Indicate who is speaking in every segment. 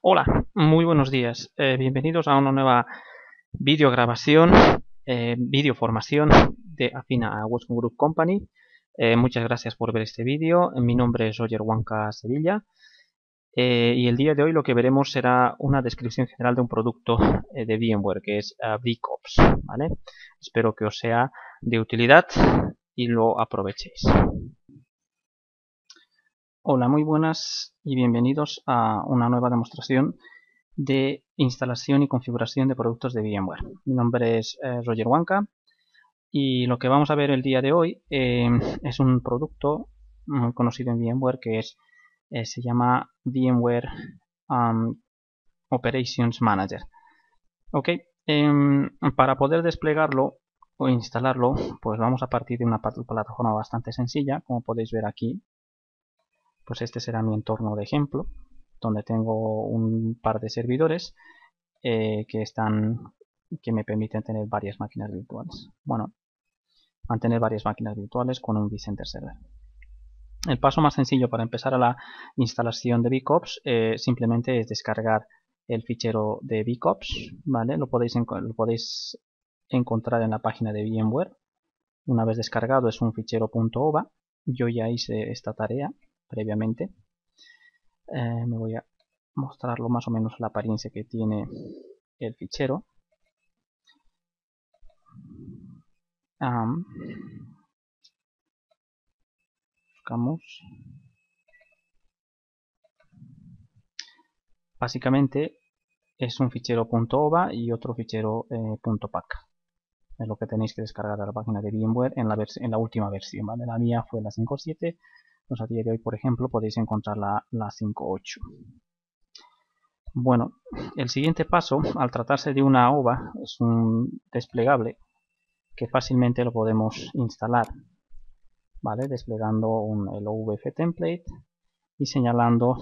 Speaker 1: Hola, muy buenos días. Bienvenidos a una nueva videograbación, videoformación de Afina a Watson Group Company. Muchas gracias por ver este vídeo. Mi nombre es Roger Huanca Sevilla y el día de hoy lo que veremos será una descripción general de un producto de VMware que es VCOPS, ¿vale? Espero que os sea de utilidad y lo aprovechéis. Hola, muy buenas y bienvenidos a una nueva demostración de instalación y configuración de productos de VMware. Mi nombre es Roger Huanca y lo que vamos a ver el día de hoy es un producto muy conocido en VMware que se llama VMware Operations Manager. Ok, para poder desplegarlo o instalarlo, pues vamos a partir de una plataforma bastante sencilla, como podéis ver aquí. Pues este será mi entorno de ejemplo, donde tengo un par de servidores que me permiten tener varias máquinas virtuales. Bueno, mantener varias máquinas virtuales con un vCenter Server. El paso más sencillo para empezar a la instalación de VCOPS simplemente es descargar el fichero de VCOPS, ¿vale? Lo podéis encontrar en la página de VMware. Una vez descargado es un fichero .ova. Yo ya hice esta tarea previamente. Me voy a mostrarlo más o menos la apariencia que tiene el fichero. Buscamos. Básicamente es un fichero .ova y otro fichero .pac. Es lo que tenéis que descargar a la página de VMware en la última versión, ¿vale? La mía fue la 5.7, pues a día de hoy, por ejemplo, podéis encontrar la 5.8. Bueno, el siguiente paso, al tratarse de una OVA, es un desplegable que fácilmente lo podemos instalar, ¿vale? Desplegando el OVF template y señalando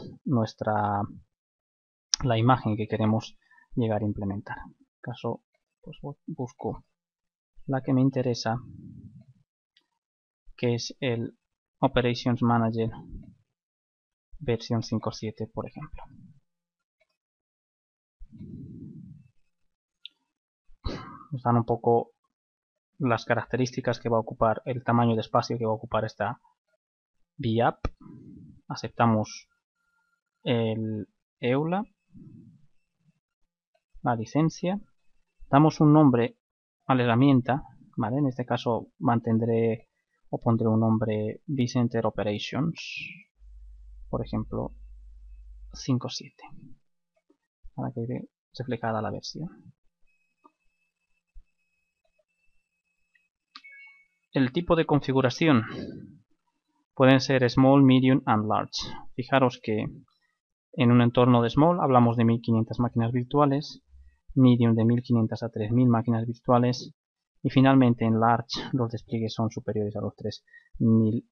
Speaker 1: la imagen que queremos llegar a implementar. En este caso, pues busco la que me interesa, que es el Operations Manager versión 5.7, por ejemplo. Nos dan un poco las características que va a ocupar, el tamaño de espacio que va a ocupar esta VApp. Aceptamos el EULA, la licencia, damos un nombre a la herramienta, ¿vale? En este caso mantendré o pondré un nombre vCenter Operations, por ejemplo 5.7, para que quede reflejada la versión. El tipo de configuración pueden ser Small, Medium and Large. Fijaros que en un entorno de Small hablamos de 1500 máquinas virtuales, Medium de 1500 a 3000 máquinas virtuales y finalmente en Large los despliegues son superiores a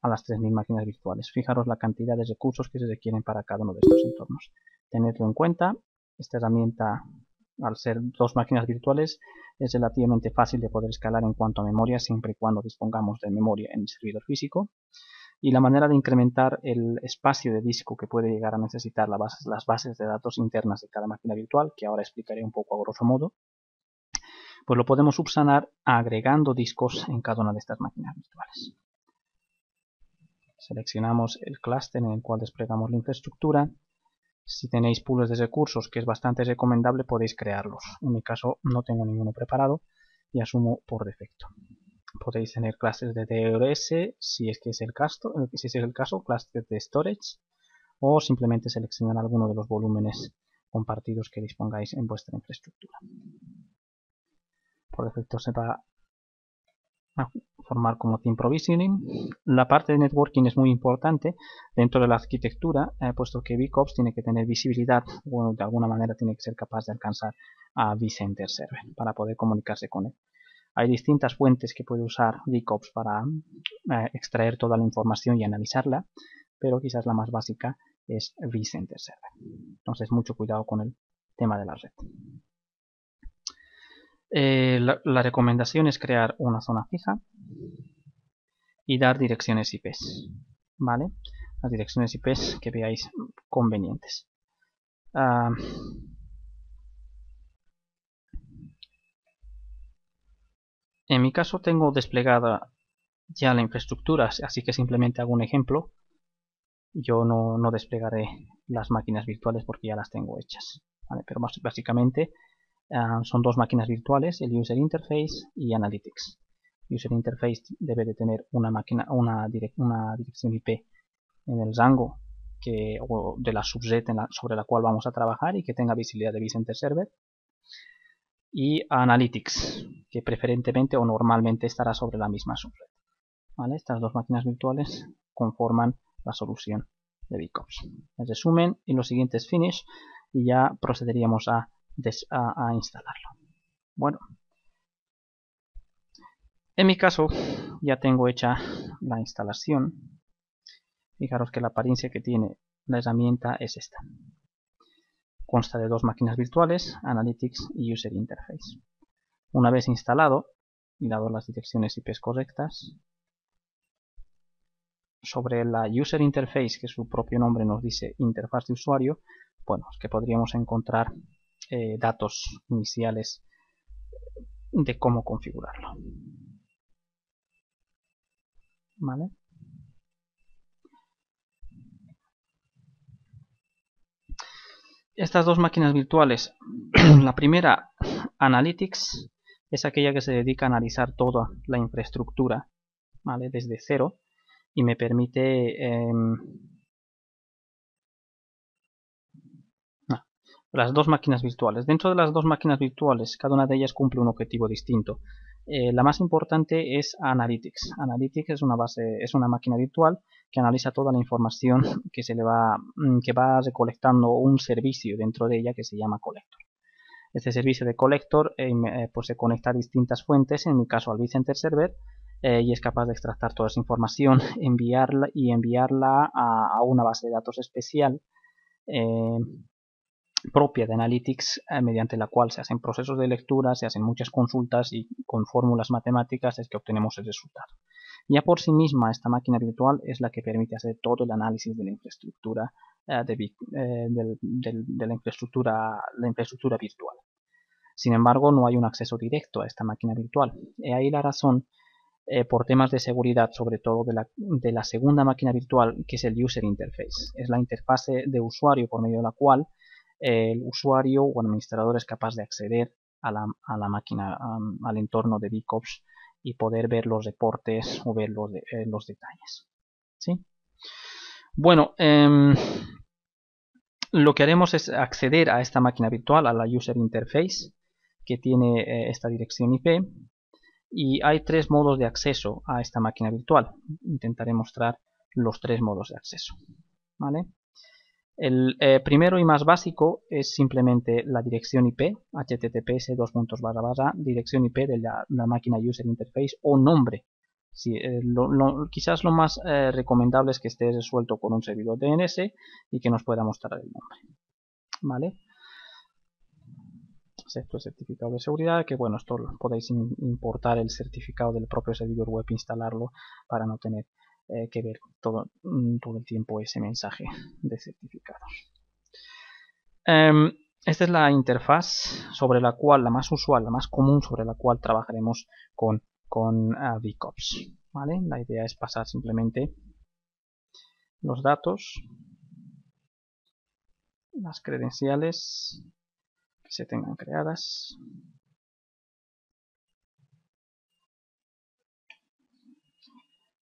Speaker 1: las 3000 máquinas virtuales. Fijaros la cantidad de recursos que se requieren para cada uno de estos entornos. Tenedlo en cuenta. Esta herramienta, al ser dos máquinas virtuales, es relativamente fácil de poder escalar en cuanto a memoria, siempre y cuando dispongamos de memoria en el servidor físico. Y la manera de incrementar el espacio de disco que puede llegar a necesitar las bases de datos internas de cada máquina virtual, que ahora explicaré un poco a grosso modo, pues lo podemos subsanar agregando discos en cada una de estas máquinas virtuales. Seleccionamos el clúster en el cual desplegamos la infraestructura. Si tenéis pools de recursos, que es bastante recomendable, podéis crearlos. En mi caso no tengo ninguno preparado y asumo por defecto. Podéis tener clases de DRS si es que es el caso, clases de storage o simplemente seleccionar alguno de los volúmenes compartidos que dispongáis en vuestra infraestructura. Por defecto se va a formar como Team Provisioning. La parte de networking es muy importante dentro de la arquitectura, puesto que VCOPS tiene que tener visibilidad o de alguna manera tiene que ser capaz de alcanzar a vCenter Server para poder comunicarse con él. Hay distintas fuentes que puede usar VCOPS para extraer toda la información y analizarla, pero quizás la más básica es vCenter Server. Entonces, mucho cuidado con el tema de la red. La recomendación es crear una zona fija y dar direcciones IPs, ¿vale? Las direcciones IPs que veáis convenientes. Ah, en mi caso tengo desplegada ya la infraestructura, así que simplemente hago un ejemplo. Yo no desplegaré las máquinas virtuales porque ya las tengo hechas, ¿vale? Pero básicamente son dos máquinas virtuales, el User Interface y Analytics. User Interface debe de tener una dirección IP en el rango o de la subset sobre la cual vamos a trabajar y que tenga visibilidad de vCenter Server. Y Analytics, que preferentemente o normalmente estará sobre la misma subred. ¿Vale? Estas dos máquinas virtuales conforman la solución de VCops. En resumen, y lo siguiente es Finish y ya procederíamos a instalarlo. Bueno, en mi caso ya tengo hecha la instalación. Fijaros que la apariencia que tiene la herramienta es esta. Consta de dos máquinas virtuales, Analytics y User Interface. Una vez instalado y dado las direcciones IP correctas, sobre la User Interface, que su propio nombre nos dice interfaz de usuario, bueno, es que podríamos encontrar datos iniciales de cómo configurarlo. ¿Vale? Estas dos máquinas virtuales, la primera, Analytics, es aquella que se dedica a analizar toda la infraestructura, ¿vale? Desde cero y me permite las dos máquinas virtuales. Dentro de las dos máquinas virtuales, cada una de ellas cumple un objetivo distinto. La más importante es Analytics. Analytics es una máquina virtual que analiza toda la información que va recolectando un servicio dentro de ella que se llama Collector. Este servicio de Collector pues se conecta a distintas fuentes, en mi caso al vCenter Server, y es capaz de extractar toda esa información, enviarla a una base de datos especial propia de Analytics, mediante la cual se hacen procesos de lectura, se hacen muchas consultas y con fórmulas matemáticas es que obtenemos el resultado. Ya por sí misma esta máquina virtual es la que permite hacer todo el análisis de la infraestructura la infraestructura virtual. Sin embargo, no hay un acceso directo a esta máquina virtual. Y ahí la razón, por temas de seguridad, sobre todo de la segunda máquina virtual, que es el User Interface. Es la interfase de usuario por medio de la cual el usuario o administrador es capaz de acceder a la máquina, al entorno de VCops y poder ver los reportes o ver los detalles. ¿Sí? Bueno, lo que haremos es acceder a esta máquina virtual, a la User Interface, que tiene esta dirección IP, y hay tres modos de acceso a esta máquina virtual. Intentaré mostrar los tres modos de acceso. ¿Vale? El primero y más básico es simplemente la dirección IP, https dirección IP de la máquina User Interface o nombre. Sí, quizás lo más recomendable es que esté resuelto con un servidor DNS y que nos pueda mostrar el nombre. ¿Vale? Excepto el certificado de seguridad, que bueno, esto podéis importar el certificado del propio servidor web, instalarlo para no tener que ver todo el tiempo ese mensaje de certificados. Esta es la interfaz sobre la cual, la más usual, la más común, sobre la cual trabajaremos con VCops. ¿Vale? La idea es pasar simplemente los datos, las credenciales que se tengan creadas.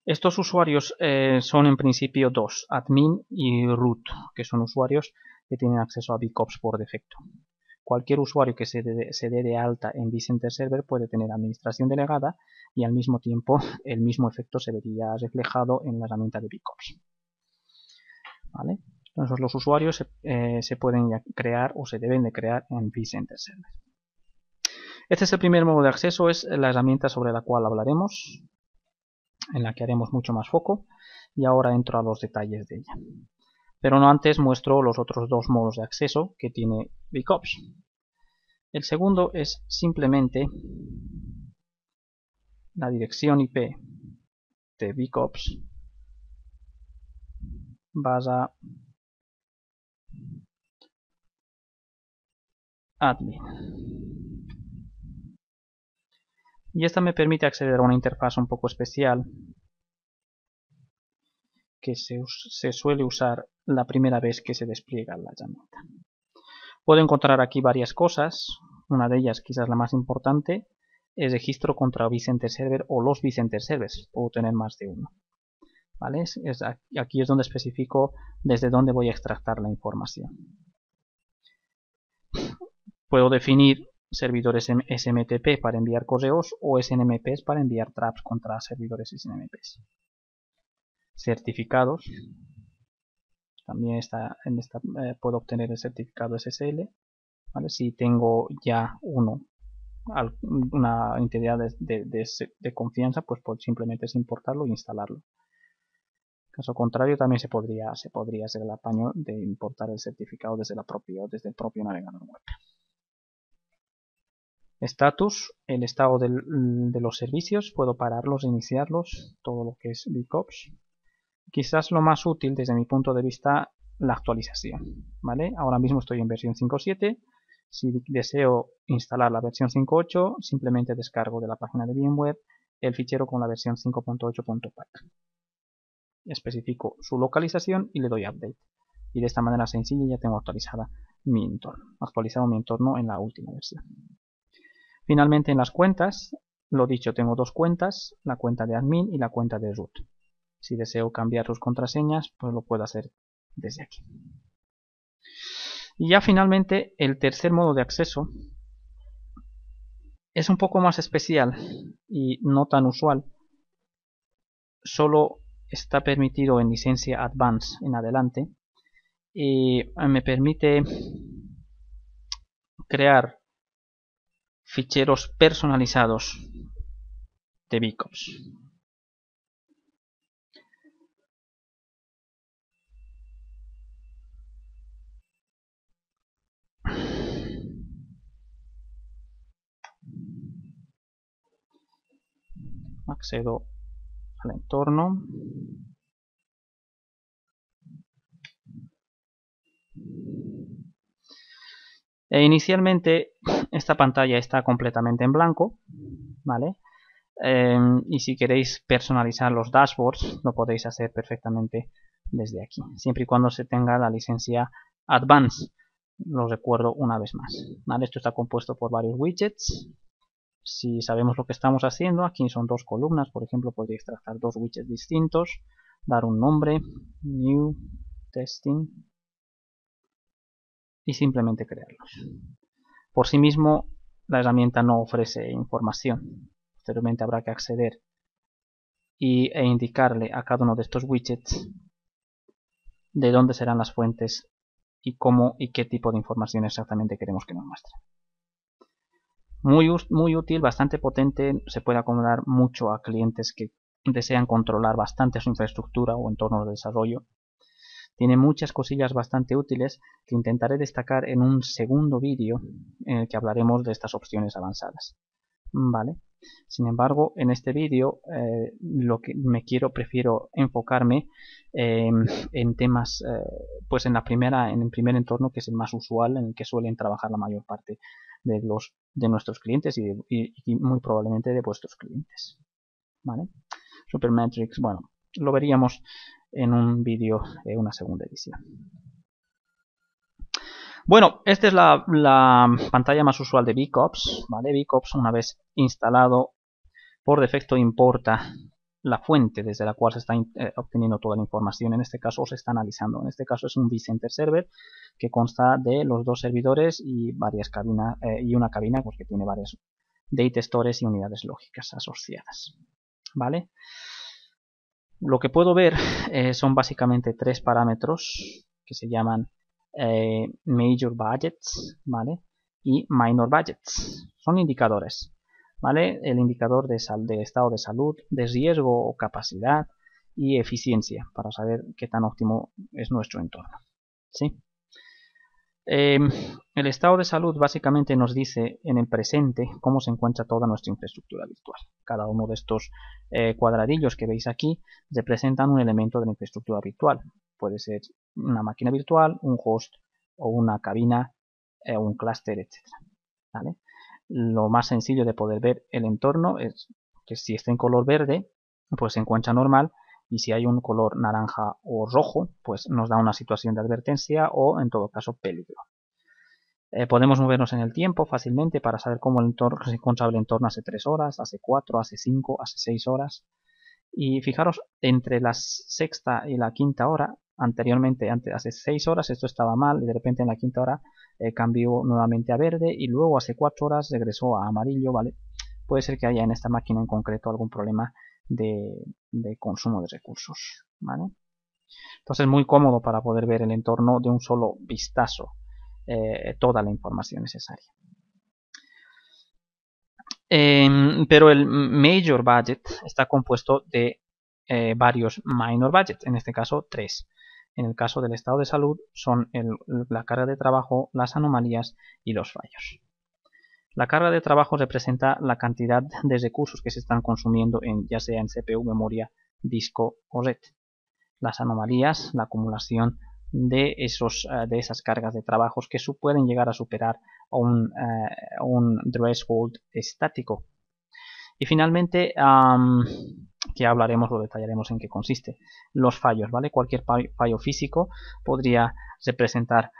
Speaker 1: Estos usuarios son en principio dos, admin y root, que son usuarios que tienen acceso a VCops por defecto. Cualquier usuario que se dé de alta en vCenter Server puede tener administración delegada y al mismo tiempo el mismo efecto se vería reflejado en la herramienta de VCops. ¿Vale? Entonces los usuarios se pueden crear o se deben de crear en vCenter Server. Este es el primer modo de acceso, es la herramienta sobre la cual hablaremos, en la que haremos mucho más foco, y ahora entro a los detalles de ella. Pero no antes muestro los otros dos modos de acceso que tiene VCops. El segundo es simplemente la dirección IP de VCops admin. Y esta me permite acceder a una interfaz un poco especial que se suele usar la primera vez que se despliega la herramienta. Puedo encontrar aquí varias cosas. Una de ellas, quizás la más importante, es registro contra vCenter Server o los vCenter Servers. Puedo tener más de uno. ¿Vale? Aquí es donde especifico desde dónde voy a extractar la información. Puedo definir servidores SMTP para enviar correos o SNMPs para enviar traps contra servidores SNMPs. Certificados. También puedo obtener el certificado SSL. ¿Vale? Si tengo ya una entidad de confianza, pues simplemente es importarlo e instalarlo. Caso contrario, también se podría hacer el apaño de importar el certificado desde el propio navegador web. Status, el estado de los servicios, puedo pararlos, iniciarlos, todo lo que es BigOps. Quizás lo más útil desde mi punto de vista, la actualización. ¿Vale? Ahora mismo estoy en versión 5.7. Si deseo instalar la versión 5.8, simplemente descargo de la página de VMware el fichero con la versión 5.8.pack. Especifico su localización y le doy update. Y de esta manera sencilla ya tengo actualizado mi entorno en la última versión. Finalmente en las cuentas, lo dicho, tengo dos cuentas, la cuenta de admin y la cuenta de root. Si deseo cambiar sus contraseñas, pues lo puedo hacer desde aquí. Y ya finalmente el tercer modo de acceso es un poco más especial y no tan usual. Solo está permitido en licencia Advance en adelante y me permite crear ficheros personalizados de BigOps. Accedo al entorno. Inicialmente esta pantalla está completamente en blanco, ¿vale? Y si queréis personalizar los dashboards lo podéis hacer perfectamente desde aquí, siempre y cuando se tenga la licencia Advance. Lo recuerdo una vez más, ¿vale? Esto está compuesto por varios widgets. Si sabemos lo que estamos haciendo, aquí son dos columnas, por ejemplo, podría extractar dos widgets distintos, dar un nombre, new, testing, y simplemente crearlos. Por sí mismo, la herramienta no ofrece información. Posteriormente habrá que acceder e indicarle a cada uno de estos widgets de dónde serán las fuentes y cómo y qué tipo de información exactamente queremos que nos muestre. Muy útil, bastante potente, se puede acomodar mucho a clientes que desean controlar bastante su infraestructura o entorno de desarrollo. Tiene muchas cosillas bastante útiles que intentaré destacar en un segundo vídeo en el que hablaremos de estas opciones avanzadas. ¿Vale? Sin embargo, en este vídeo lo que prefiero enfocarme en temas, pues en el primer entorno, que es el más usual, en el que suelen trabajar la mayor parte de nuestros clientes y muy probablemente de vuestros clientes. ¿Vale? Supermetrics, bueno, lo veríamos en un vídeo, una segunda edición. Bueno, esta es la pantalla más usual de BigOps, ¿vale? BigOps, una vez instalado, por defecto importa la fuente desde la cual se está obteniendo toda la información. En este caso se está analizando. En este caso es un vCenter Server que consta de los dos servidores y varias cabinas y una cabina, pues, que tiene varias data stores y unidades lógicas asociadas. ¿Vale? Lo que puedo ver son básicamente tres parámetros que se llaman Major Budgets, ¿vale? Y Minor Budgets. Son indicadores, ¿vale? El indicador de estado de salud, de riesgo o capacidad y eficiencia para saber qué tan óptimo es nuestro entorno, ¿sí? El estado de salud básicamente nos dice en el presente cómo se encuentra toda nuestra infraestructura virtual. Cada uno de estos cuadradillos que veis aquí representan un elemento de la infraestructura virtual. Puede ser una máquina virtual, un host o una cabina un clúster, etc. ¿Vale? Lo más sencillo de poder ver el entorno es que si está en color verde, pues se encuentra normal, y si hay un color naranja o rojo, pues nos da una situación de advertencia o, en todo caso, peligro. Podemos movernos en el tiempo fácilmente para saber cómo el entorno se encontraba el entorno hace 3 horas, hace 4, hace 5, hace 6 horas. Y fijaros, entre la sexta y la quinta hora, anteriormente, hace 6 horas esto estaba mal, y de repente en la quinta hora cambió nuevamente a verde, y luego hace 4 horas regresó a amarillo, ¿vale? Puede ser que haya en esta máquina en concreto algún problema de consumo de recursos, ¿vale? Entonces es muy cómodo para poder ver el entorno de un solo vistazo, toda la información necesaria. Pero el Major Budget está compuesto de varios Minor Budget, en este caso 3. En el caso del estado de salud son la carga de trabajo, las anomalías y los fallos. La carga de trabajo representa la cantidad de recursos que se están consumiendo, ya sea en CPU, memoria, disco o red. Las anomalías, la acumulación de esas cargas de trabajos que pueden llegar a superar un threshold estático. Y finalmente, que hablaremos, lo detallaremos en qué consiste, los fallos, ¿vale? Cualquier fallo físico podría representar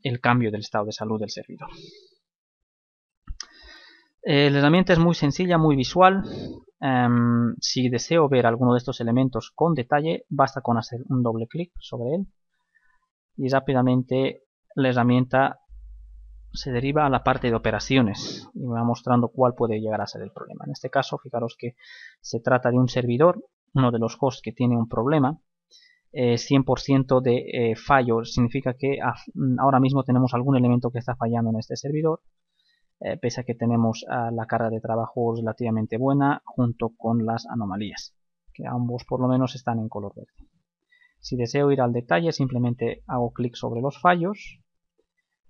Speaker 1: el cambio del estado de salud del servidor. La herramienta es muy sencilla, muy visual. Si deseo ver alguno de estos elementos con detalle, basta con hacer un doble clic sobre él y rápidamente la herramienta se deriva a la parte de operaciones y me va mostrando cuál puede llegar a ser el problema. En este caso, fijaros que se trata de un servidor, uno de los hosts que tiene un problema. 100% de fallo significa que ahora mismo tenemos algún elemento que está fallando en este servidor. Pese a que tenemos la carga de trabajo relativamente buena junto con las anomalías, que ambos por lo menos están en color verde. Si deseo ir al detalle, simplemente hago clic sobre los fallos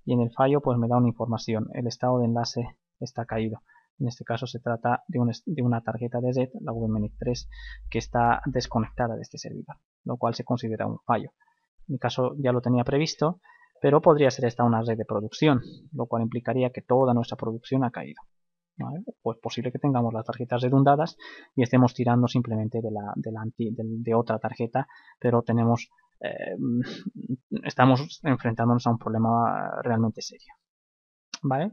Speaker 1: y en el fallo pues me da una información. El estado de enlace está caído. En este caso se trata de una tarjeta de red, la VMNIC3, que está desconectada de este servidor, lo cual se considera un fallo. En mi caso ya lo tenía previsto, pero podría ser esta una red de producción, lo cual implicaría que toda nuestra producción ha caído. ¿Vale? Pues posible que tengamos las tarjetas redundadas y estemos tirando simplemente de otra tarjeta, pero estamos enfrentándonos a un problema realmente serio. ¿Vale?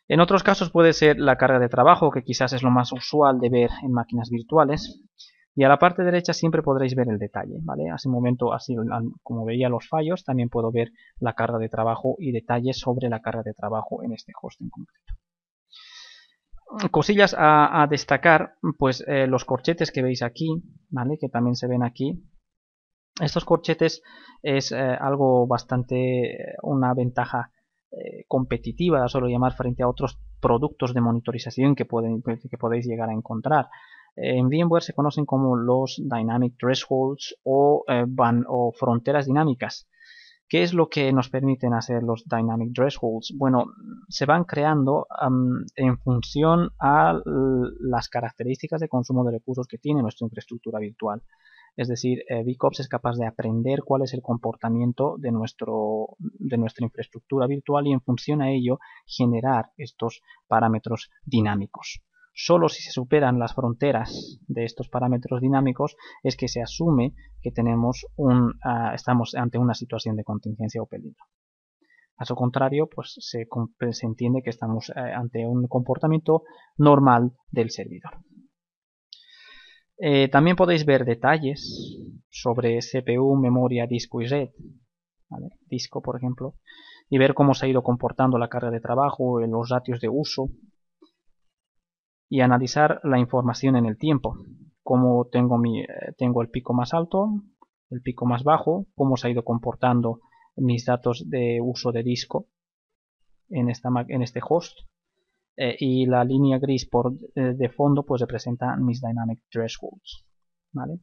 Speaker 1: En otros casos puede ser la carga de trabajo, que quizás es lo más usual de ver en máquinas virtuales. Y a la parte derecha siempre podréis ver el detalle, ¿vale? Hace un momento, así como veía los fallos, también puedo ver la carga de trabajo y detalles sobre la carga de trabajo en este host en concreto. Cosillas a destacar, pues los corchetes que veis aquí, ¿vale? Que también se ven aquí. Estos corchetes es algo bastante, una ventaja competitiva, suelo llamar, frente a otros productos de monitorización que podéis llegar a encontrar. En VMware se conocen como los Dynamic Thresholds o fronteras dinámicas. ¿Qué es lo que nos permiten hacer los Dynamic Thresholds? Bueno, se van creando en función a las características de consumo de recursos que tiene nuestra infraestructura virtual. Es decir, VCOPS es capaz de aprender cuál es el comportamiento de nuestra infraestructura virtual y en función a ello generar estos parámetros dinámicos. Solo si se superan las fronteras de estos parámetros dinámicos es que se asume que estamos ante una situación de contingencia o peligro. Caso contrario, pues se entiende que estamos ante un comportamiento normal del servidor. También podéis ver detalles sobre CPU, memoria, disco y red. ¿Vale? Disco, por ejemplo, y ver cómo se ha ido comportando la carga de trabajo, los ratios de uso, y analizar la información en el tiempo. Cómo tengo el pico más alto, el pico más bajo, cómo se ha ido comportando mis datos de uso de disco en este host. Y la línea gris de fondo pues representa mis Dynamic Thresholds. ¿Vale?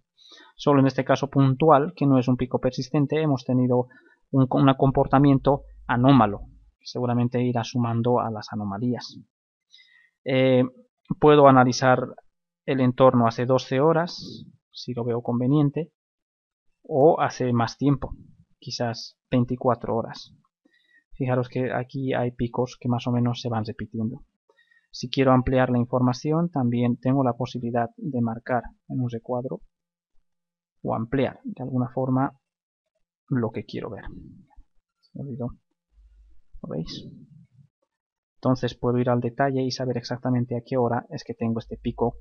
Speaker 1: Solo en este caso puntual, que no es un pico persistente, hemos tenido un comportamiento anómalo, que seguramente irá sumando a las anomalías. Puedo analizar el entorno hace 12 horas, si lo veo conveniente, o hace más tiempo, quizás 24 horas. Fijaros que aquí hay picos que más o menos se van repitiendo. Si quiero ampliar la información, también tengo la posibilidad de marcar en un recuadro o ampliar de alguna forma lo que quiero ver. Se me olvidó. ¿Lo veis? Entonces puedo ir al detalle y saber exactamente a qué hora es que tengo este pico.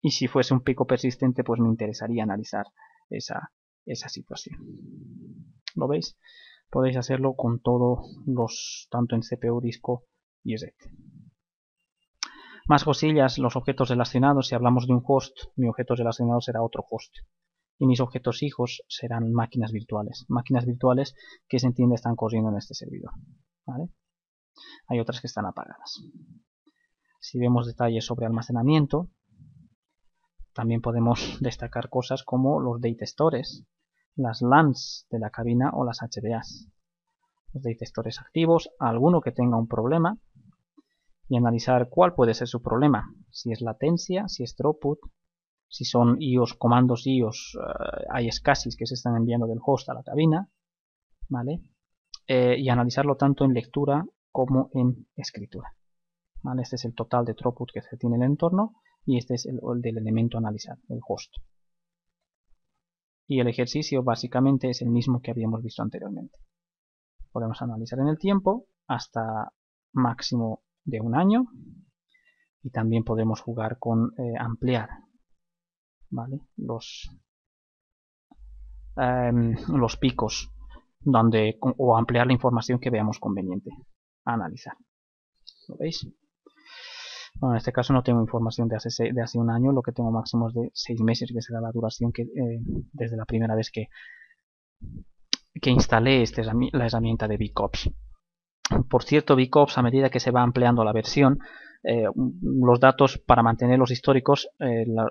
Speaker 1: Y si fuese un pico persistente, pues me interesaría analizar esa situación. ¿Lo veis? Podéis hacerlo con todos los, tanto en CPU, disco y red. Más cosillas, los objetos relacionados. Si hablamos de un host, mi objeto relacionado será otro host. Y mis objetos hijos serán máquinas virtuales. Máquinas virtuales que se entiende están corriendo en este servidor. ¿Vale? Hay otras que están apagadas. Si vemos detalles sobre almacenamiento, también podemos destacar cosas como los data stores, las LANs de la cabina o las HBAs. Los data stores activos, alguno que tenga un problema, y analizar cuál puede ser su problema. Si es latencia, si es throughput, si son IOS, comandos IOS, ISCSIs que se están enviando del host a la cabina, ¿vale? Y analizarlo tanto en lectura como en escritura. ¿Vale? Este es el total de throughput que se tiene en el entorno y este es el del elemento a analizar, el host. Y el ejercicio básicamente es el mismo que habíamos visto anteriormente. Podemos analizar en el tiempo hasta máximo de un año y también podemos jugar con ampliar, ¿vale? los picos o ampliar la información que veamos conveniente a analizar. ¿Lo veis? Bueno, en este caso no tengo información de hace un año, lo que tengo máximo es de 6 meses, que será la duración que desde la primera vez que instalé la herramienta de VCOPS. Por cierto, VCOPS, a medida que se va ampliando la versión, los datos para mantener los históricos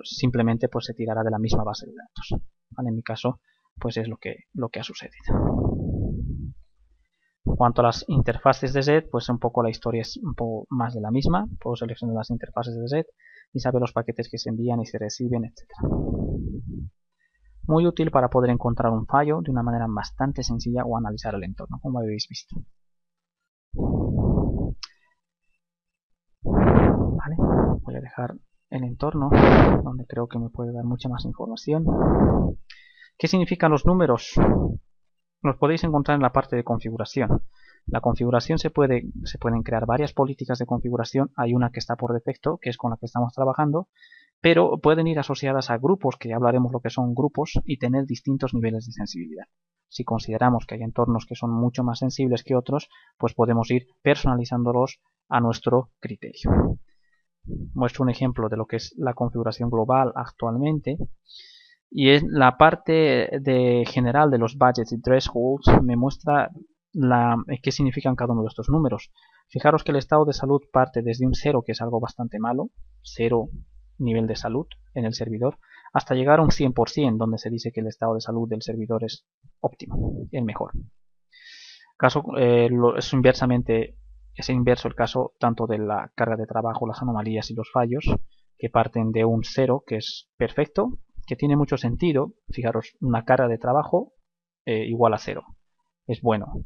Speaker 1: simplemente pues se tirará de la misma base de datos. ¿Vale? En mi caso, pues es lo que ha sucedido. En cuanto a las interfaces de red, pues un poco la historia es un poco más de la misma. Puedo seleccionar las interfaces de red y saber los paquetes que se envían y se reciben, etc. Muy útil para poder encontrar un fallo de una manera bastante sencilla o analizar el entorno, como habéis visto. Vale, voy a dejar el entorno, donde creo que me puede dar mucha más información. ¿Qué significan los números? Los podéis encontrar en la parte de configuración. La configuración se pueden crear varias políticas de configuración. Hay una que está por defecto, que es con la que estamos trabajando, pero pueden ir asociadas a grupos, que ya hablaremos lo que son grupos, y tener distintos niveles de sensibilidad. Si consideramos que hay entornos que son mucho más sensibles que otros, pues podemos ir personalizándolos a nuestro criterio. Muestro un ejemplo de lo que es la configuración global actualmente. Y es la parte general de los budgets y thresholds me muestra qué significan cada uno de estos números. Fijaros que el estado de salud parte desde un 0, que es algo bastante malo, 0 nivel de salud en el servidor, hasta llegar a un 100%, donde se dice que el estado de salud del servidor es óptimo, el mejor. Es inverso el caso tanto de la carga de trabajo, las anomalías y los fallos, que parten de un 0, que es perfecto, que tiene mucho sentido. Fijaros, una carga de trabajo igual a 0, es bueno.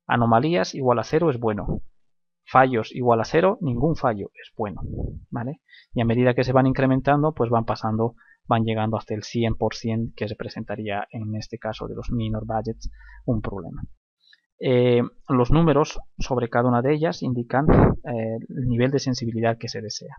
Speaker 1: Anomalías igual a 0 es bueno. Fallos igual a 0, ningún fallo es bueno, ¿vale? Y a medida que se van incrementando, pues van llegando hasta el 100%, que representaría en este caso de los minor budgets un problema. Los números sobre cada una de ellas indican el nivel de sensibilidad que se desea.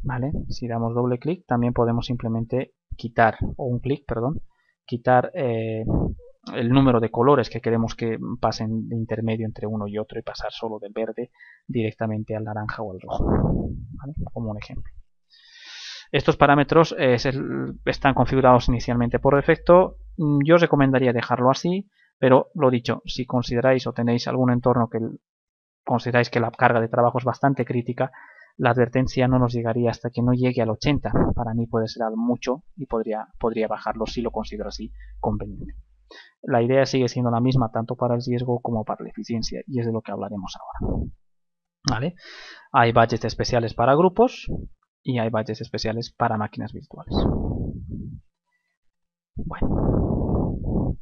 Speaker 1: ¿Vale? Si damos doble clic, también podemos simplemente quitar, o un clic, perdón, quitar el número de colores que queremos que pasen de intermedio entre uno y otro y pasar solo del verde directamente al naranja o al rojo, ¿vale? Como un ejemplo. Estos parámetros están configurados inicialmente por defecto. Yo os recomendaría dejarlo así, pero lo dicho, si consideráis o tenéis algún entorno que consideráis que la carga de trabajo es bastante crítica, la advertencia no nos llegaría hasta que no llegue al 80. Para mí puede ser algo mucho y podría bajarlo si lo considero así conveniente. La idea sigue siendo la misma tanto para el riesgo como para la eficiencia y es de lo que hablaremos ahora. ¿Vale? Hay budgets especiales para grupos y hay budgets especiales para máquinas virtuales. Bueno,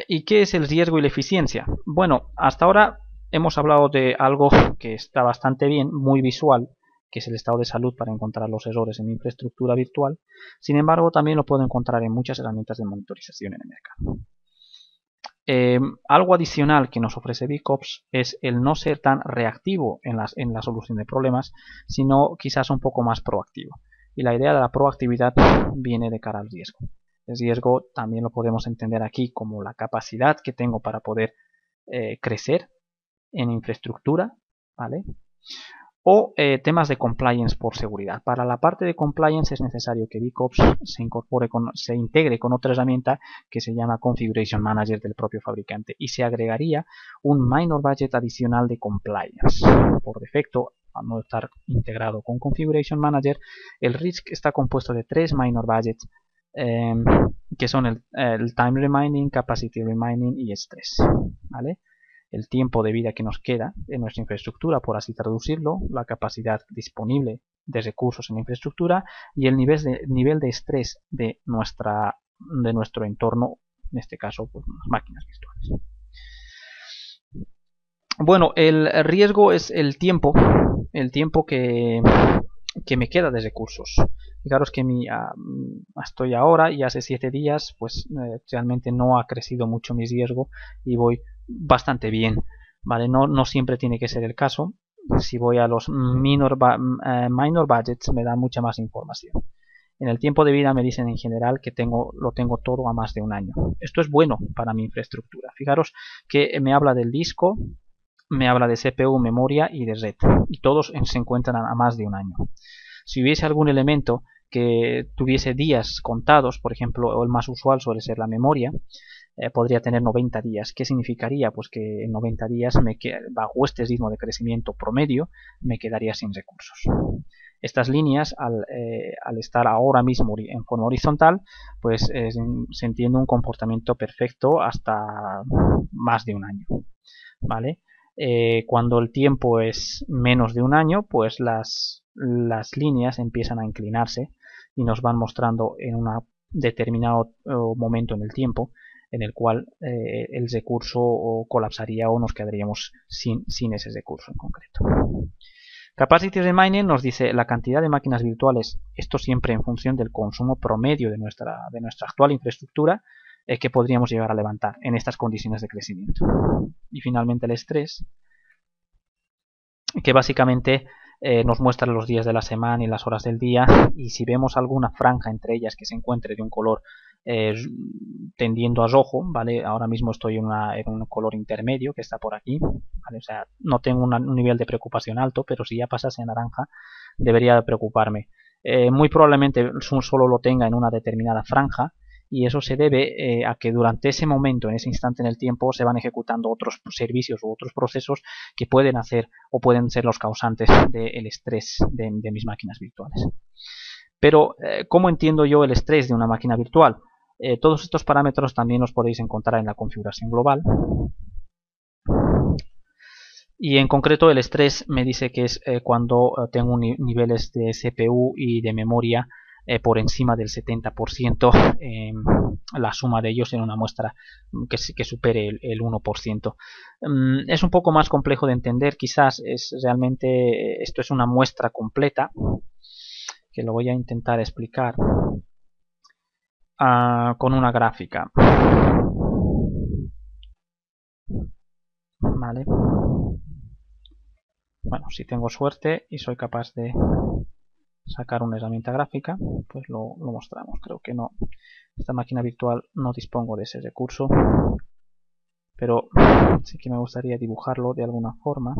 Speaker 1: ¿Y qué es el riesgo y la eficiencia? Bueno, hasta ahora hemos hablado de algo que está bastante bien, muy visual, que es el estado de salud para encontrar los errores en mi infraestructura virtual. Sin embargo, también lo puedo encontrar en muchas herramientas de monitorización en el mercado. Algo adicional que nos ofrece VCOPS es el no ser tan reactivo en la solución de problemas, sino quizás un poco más proactivo. Y la idea de la proactividad viene de cara al riesgo. El riesgo también lo podemos entender aquí como la capacidad que tengo para poder crecer en infraestructura, ¿vale? O temas de compliance por seguridad. Para la parte de compliance es necesario que VCOPS se integre con otra herramienta que se llama Configuration Manager del propio fabricante y se agregaría un minor budget adicional de compliance. Por defecto, al no estar integrado con Configuration Manager, el RISC está compuesto de 3 minor budgets que son el Time Remaining, Capacity Remaining y Stress, ¿vale? El tiempo de vida que nos queda en nuestra infraestructura, por así traducirlo, la capacidad disponible de recursos en la infraestructura y el nivel de estrés de nuestro entorno, en este caso pues, las máquinas virtuales. Bueno, el riesgo es el tiempo que me queda de recursos. Fijaros que estoy ahora y hace 7 días, pues realmente no ha crecido mucho mi riesgo y voy bastante bien, ¿vale? No siempre tiene que ser el caso. Si voy a los minor budgets me da mucha más información. En el tiempo de vida me dicen en general que lo tengo todo a más de un año. Esto es bueno para mi infraestructura. Fijaros que me habla del disco, me habla de CPU, memoria y de red. Y todos se encuentran a más de un año. Si hubiese algún elemento que tuviese días contados, por ejemplo, o el más usual suele ser la memoria, podría tener 90 días. ¿Qué significaría? Pues que en 90 días, bajo este ritmo de crecimiento promedio, me quedaría sin recursos. Estas líneas, al estar ahora mismo en forma horizontal, pues se entiende un comportamiento perfecto hasta más de un año, ¿vale? Cuando el tiempo es menos de un año, pues las líneas empiezan a inclinarse y nos van mostrando en un determinado momento en el tiempo en el cual el recurso colapsaría o nos quedaríamos sin ese recurso en concreto. Capacity Remaining nos dice la cantidad de máquinas virtuales, esto siempre en función del consumo promedio de nuestra actual infraestructura, que podríamos llegar a levantar en estas condiciones de crecimiento. Y finalmente el estrés, que básicamente nos muestra los días de la semana y las horas del día, y si vemos alguna franja entre ellas que se encuentre de un color tendiendo a rojo, ¿vale? Ahora mismo estoy en un color intermedio que está por aquí, ¿vale? O sea, no tengo un nivel de preocupación alto, pero si ya pasase a naranja debería preocuparme. Muy probablemente solo lo tenga en una determinada franja, y eso se debe a que durante ese momento, en ese instante en el tiempo, se van ejecutando otros servicios u otros procesos que pueden hacer o pueden ser los causantes del estrés de mis máquinas virtuales. Pero, ¿cómo entiendo yo el estrés de una máquina virtual? Todos estos parámetros también los podéis encontrar en la configuración global. Y en concreto el estrés me dice que es cuando tengo niveles de CPU y de memoria por encima del 70%, la suma de ellos en una muestra que supere el 1%. Es un poco más complejo de entender, quizás esto es una muestra completa, que lo voy a intentar explicar con una gráfica. Vale. Bueno, si tengo suerte y soy capaz de sacar una herramienta gráfica, pues lo mostramos. Creo que no, esta máquina virtual no dispongo de ese recurso, pero sí que me gustaría dibujarlo de alguna forma.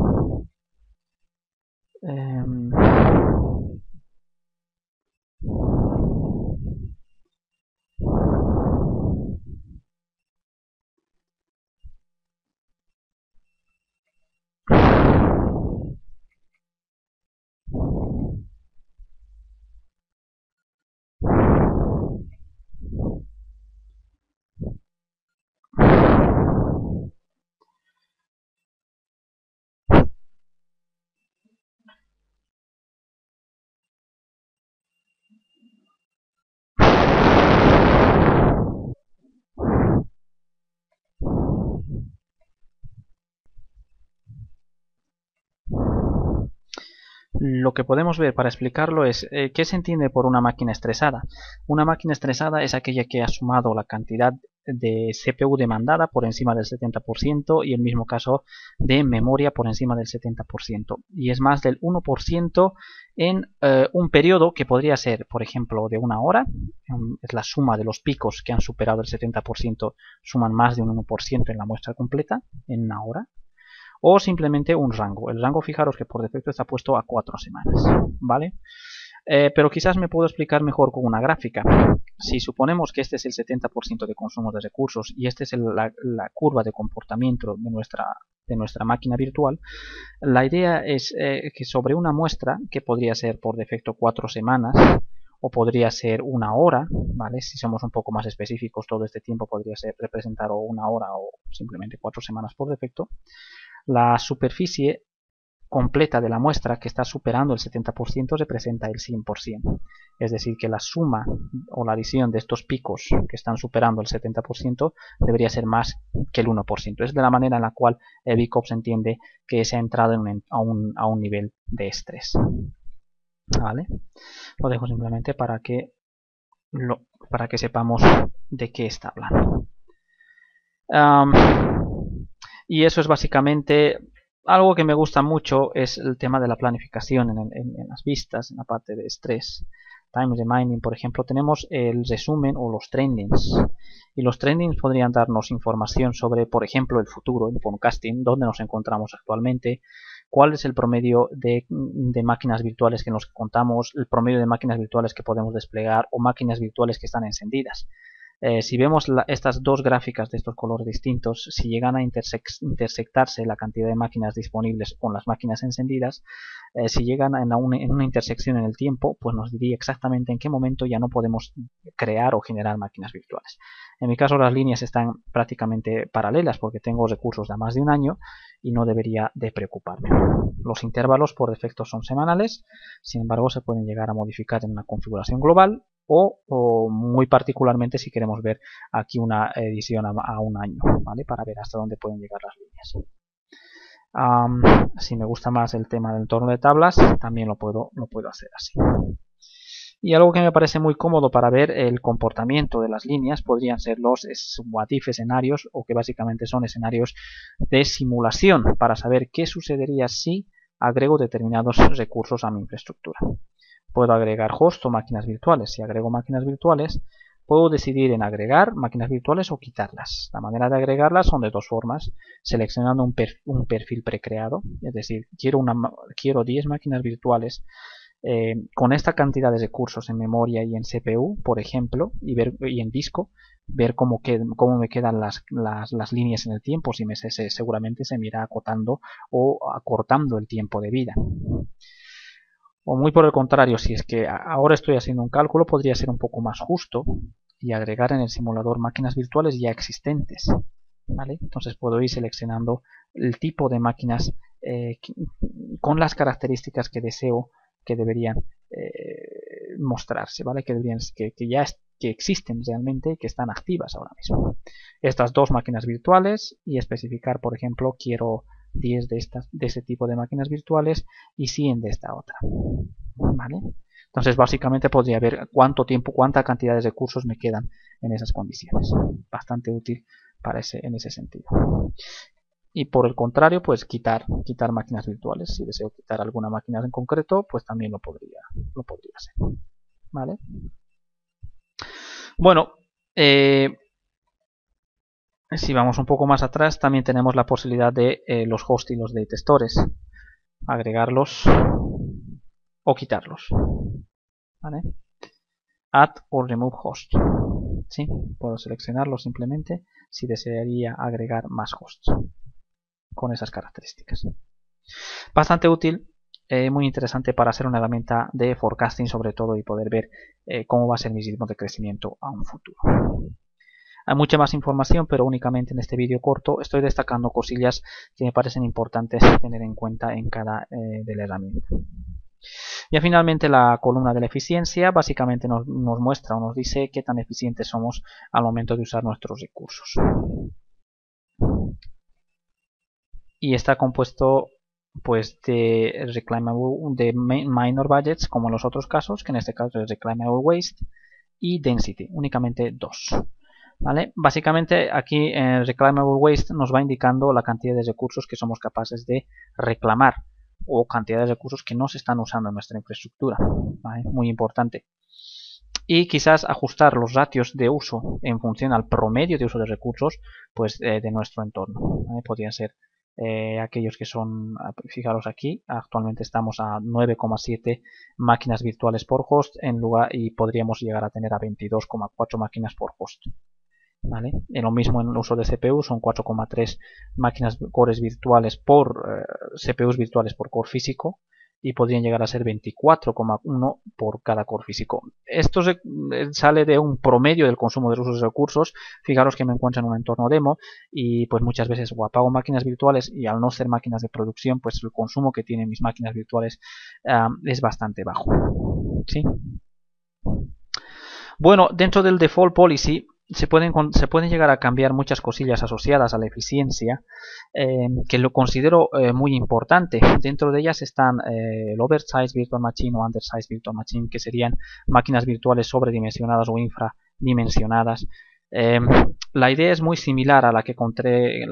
Speaker 1: Lo que podemos ver para explicarlo es ¿qué se entiende por una máquina estresada? Una máquina estresada es aquella que ha sumado la cantidad de CPU demandada por encima del 70% y el mismo caso de memoria por encima del 70%. Y es más del 1% en un periodo que podría ser, por ejemplo, de una hora. Es la suma de los picos que han superado el 70%, suman más de un 1% en la muestra completa en una hora. O simplemente un rango. El rango, fijaros que por defecto está puesto a 4 semanas, ¿vale? Pero quizás me puedo explicar mejor con una gráfica. Si suponemos que este es el 70% de consumo de recursos y esta es la curva de comportamiento de nuestra máquina virtual, la idea es que sobre una muestra, que podría ser por defecto 4 semanas, o podría ser una hora, ¿vale? Si somos un poco más específicos, todo este tiempo podría ser representar o una hora o simplemente 4 semanas por defecto. La superficie completa de la muestra que está superando el 70% representa el 100%. Es decir, que la suma o la adición de estos picos que están superando el 70% debería ser más que el 1%. Es de la manera en la cual VCOPS entiende que se ha entrado a un nivel de estrés. ¿Vale? Lo dejo simplemente para que sepamos de qué está hablando. Y eso es básicamente algo que me gusta mucho, es el tema de la planificación en las vistas, en la parte de estrés. Time Reminding, por ejemplo, tenemos el resumen o los trendings. Y los trendings podrían darnos información sobre, por ejemplo, el futuro, el forecasting, dónde nos encontramos actualmente, cuál es el promedio de máquinas virtuales que nos contamos, el promedio de máquinas virtuales que podemos desplegar o máquinas virtuales que están encendidas. Si vemos estas dos gráficas de estos colores distintos, si llegan a intersectarse la cantidad de máquinas disponibles con las máquinas encendidas, si llegan en una intersección en el tiempo, pues nos diría exactamente en qué momento ya no podemos crear o generar máquinas virtuales. En mi caso las líneas están prácticamente paralelas porque tengo recursos de más de un año y no debería de preocuparme. Los intervalos por defecto son semanales, sin embargo se pueden llegar a modificar en una configuración global o muy particularmente si queremos ver aquí una edición a un año, ¿vale? Para ver hasta dónde pueden llegar las líneas. Si me gusta más el tema del entorno de tablas, también lo puedo hacer así. Y algo que me parece muy cómodo para ver el comportamiento de las líneas podrían ser los what if escenarios, o que básicamente son escenarios de simulación para saber qué sucedería si agrego determinados recursos a mi infraestructura. Puedo agregar host o máquinas virtuales. Si agrego máquinas virtuales, puedo decidir en agregar máquinas virtuales o quitarlas. La manera de agregarlas son de dos formas: seleccionando un perfil precreado, es decir, quiero 10 máquinas virtuales con esta cantidad de recursos en memoria y en CPU, por ejemplo, y en disco, ver cómo me quedan las líneas en el tiempo. Si seguramente se me irá acotando o acortando el tiempo de vida. O muy por el contrario, si es que ahora estoy haciendo un cálculo, podría ser un poco más justo y agregar en el simulador máquinas virtuales ya existentes, ¿vale? Entonces puedo ir seleccionando el tipo de máquinas con las características que deseo que deberían mostrarse, ¿vale? Que existen realmente y que están activas ahora mismo. Estas dos máquinas virtuales y especificar, por ejemplo, quiero 10 de este tipo de máquinas virtuales y 100 de esta otra, ¿vale? Entonces básicamente podría ver cuánta cantidad de recursos me quedan en esas condiciones. Bastante útil en ese sentido. Y por el contrario, pues quitar máquinas virtuales. Si deseo quitar alguna máquina en concreto, pues también lo podría hacer, ¿vale? Bueno, si vamos un poco más atrás, también tenemos la posibilidad de los hosts y los data stores, agregarlos o quitarlos, ¿vale? Add o remove host. ¿Sí? Puedo seleccionarlo simplemente si desearía agregar más hosts con esas características. Bastante útil, muy interesante para hacer una herramienta de forecasting sobre todo y poder ver cómo va a ser mi ritmo de crecimiento a un futuro. Hay mucha más información, pero únicamente en este vídeo corto estoy destacando cosillas que me parecen importantes tener en cuenta en cada de la herramienta. Ya finalmente la columna de la eficiencia básicamente nos muestra o nos dice qué tan eficientes somos al momento de usar nuestros recursos. Y está compuesto pues de reclaimable, de minor budgets, como en los otros casos, que en este caso es reclaimable waste, y density, únicamente dos. ¿Vale? Básicamente aquí en reclaimable waste nos va indicando la cantidad de recursos que somos capaces de reclamar o cantidad de recursos que no se están usando en nuestra infraestructura. ¿Vale? Muy importante. Y quizás ajustar los ratios de uso en función al promedio de uso de recursos pues de nuestro entorno. ¿Vale? Podrían ser aquellos que son, fijaros aquí, actualmente estamos a 9,7 máquinas virtuales por host en lugar, y podríamos llegar a tener a 22,4 máquinas por host. ¿Vale? En lo mismo en el uso de CPU son 4,3 máquinas cores virtuales por CPUs virtuales por core físico, y podrían llegar a ser 24,1 por cada core físico. Esto sale de un promedio del consumo de esos recursos. Fijaros que me encuentro en un entorno demo y pues muchas veces o apago máquinas virtuales y al no ser máquinas de producción pues el consumo que tienen mis máquinas virtuales es bastante bajo. ¿Sí? Bueno, dentro del default policy se pueden llegar a cambiar muchas cosillas asociadas a la eficiencia que lo considero muy importante. Dentro de ellas están el oversize virtual machine o undersize virtual machine, que serían máquinas virtuales sobredimensionadas o infradimensionadas. La idea es muy similar a la que conté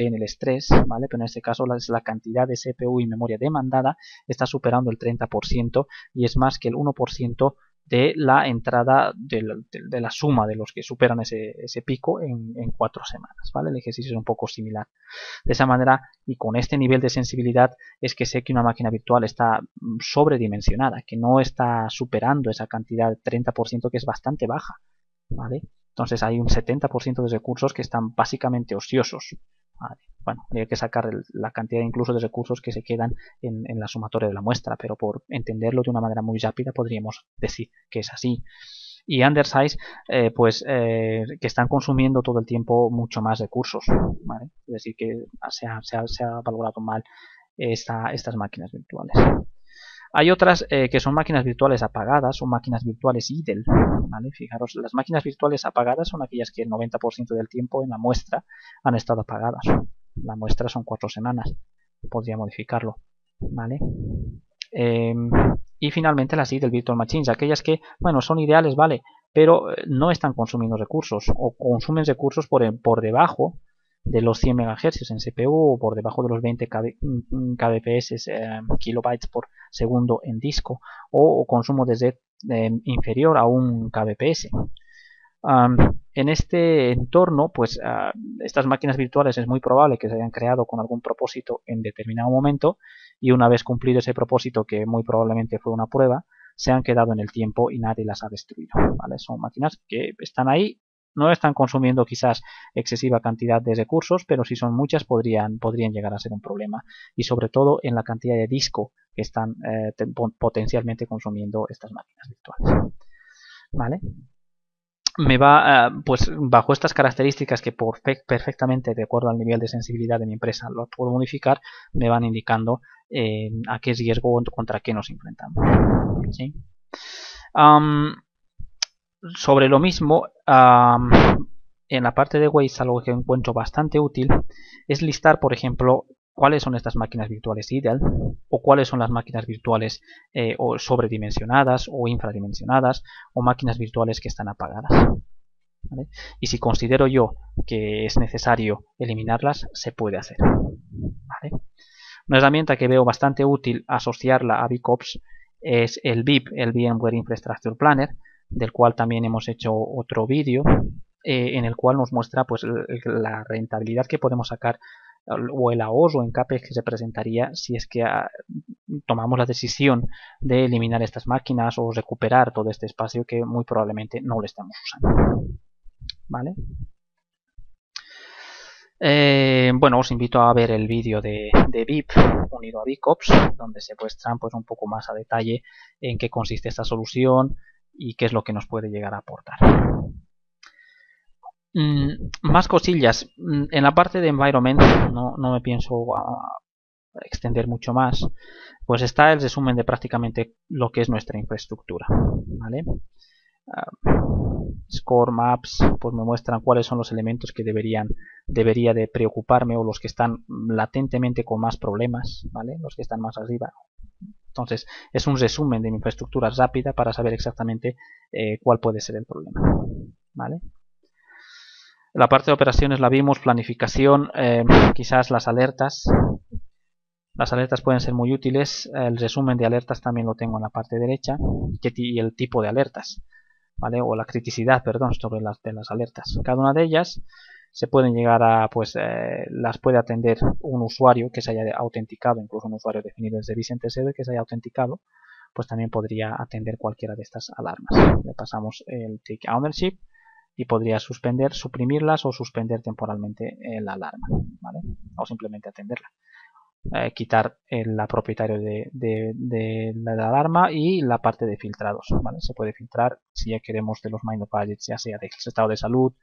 Speaker 1: en el estrés, ¿vale? Pero en este caso la cantidad de CPU y memoria demandada está superando el 30% y es más que el 1% de la entrada de la suma de los que superan ese pico en 4 semanas, ¿vale? El ejercicio es un poco similar. De esa manera y con este nivel de sensibilidad es que sé que una máquina virtual está sobredimensionada, que no está superando esa cantidad de 30% que es bastante baja, ¿vale? Entonces hay un 70% de recursos que están básicamente ociosos. Vale. Bueno, habría que sacar la cantidad incluso de recursos que se quedan en la sumatoria de la muestra, pero por entenderlo de una manera muy rápida podríamos decir que es así. Y undersize, que están consumiendo todo el tiempo mucho más recursos, ¿vale? Es decir, que se ha valorado mal estas máquinas virtuales. Hay otras que son máquinas virtuales apagadas o máquinas virtuales idle, ¿vale? Fijaros, las máquinas virtuales apagadas son aquellas que el 90% del tiempo en la muestra han estado apagadas. La muestra son 4 semanas, podría modificarlo, ¿vale? Y finalmente las idle virtual machines, aquellas que, bueno, son ideales, ¿vale? Pero no están consumiendo recursos o consumen recursos por debajo de los 100 MHz en CPU o por debajo de los 20 kbps, kilobytes por segundo en disco, o consumo de Z inferior a 1 kbps. En este entorno, pues estas máquinas virtuales es muy probable que se hayan creado con algún propósito en determinado momento y una vez cumplido ese propósito, que muy probablemente fue una prueba, se han quedado en el tiempo y nadie las ha destruido, ¿vale? Son máquinas que están ahí, no están consumiendo quizás excesiva cantidad de recursos, pero si son muchas podrían llegar a ser un problema, y sobre todo en la cantidad de disco que están potencialmente consumiendo estas máquinas virtuales, ¿vale? Me va, pues bajo estas características que perfectamente de acuerdo al nivel de sensibilidad de mi empresa lo puedo modificar, me van indicando a qué riesgo o contra qué nos enfrentamos, ¿sí? Sobre lo mismo, en la parte de Waze algo que encuentro bastante útil es listar, por ejemplo, cuáles son estas máquinas virtuales idle o cuáles son las máquinas virtuales o sobredimensionadas o infradimensionadas o máquinas virtuales que están apagadas, ¿vale? Y si considero yo que es necesario eliminarlas, se puede hacer, ¿vale? Una herramienta que veo bastante útil asociarla a VCOPS es el VIP, el VMware Infrastructure Planner, del cual también hemos hecho otro vídeo en el cual nos muestra pues la rentabilidad que podemos sacar o el ahorro en CAPEX que se presentaría si es que tomamos la decisión de eliminar estas máquinas o recuperar todo este espacio que muy probablemente no lo estamos usando, ¿vale? Bueno, os invito a ver el vídeo de VIP unido a VCOPS, donde se muestran pues un poco más a detalle en qué consiste esta solución y qué es lo que nos puede llegar a aportar. Más cosillas. En la parte de environment no me pienso extender mucho más. Pues está el resumen de prácticamente lo que es nuestra infraestructura, ¿vale? Score Maps, pues me muestran cuáles son los elementos que debería de preocuparme o los que están latentemente con más problemas, ¿vale? Los que están más arriba. Entonces es un resumen de mi infraestructura rápida para saber exactamente cuál puede ser el problema, ¿vale? La parte de operaciones la vimos, planificación, quizás las alertas. Las alertas pueden ser muy útiles. El resumen de alertas también lo tengo en la parte derecha y el tipo de alertas, ¿vale? O la criticidad, perdón, sobre las alertas. Cada una de ellas se pueden llegar a, pues, las puede atender un usuario que se haya autenticado, incluso un usuario definido desde Vicente Server que se haya autenticado, pues también podría atender cualquiera de estas alarmas. Le pasamos el Take Ownership y podría suspender, suprimirlas o suspender temporalmente la alarma, ¿vale? O simplemente atenderla. Quitar el propietario de la alarma y la parte de filtrados, ¿vale? Se puede filtrar si ya queremos de los minor budgets, ya sea de estado de salud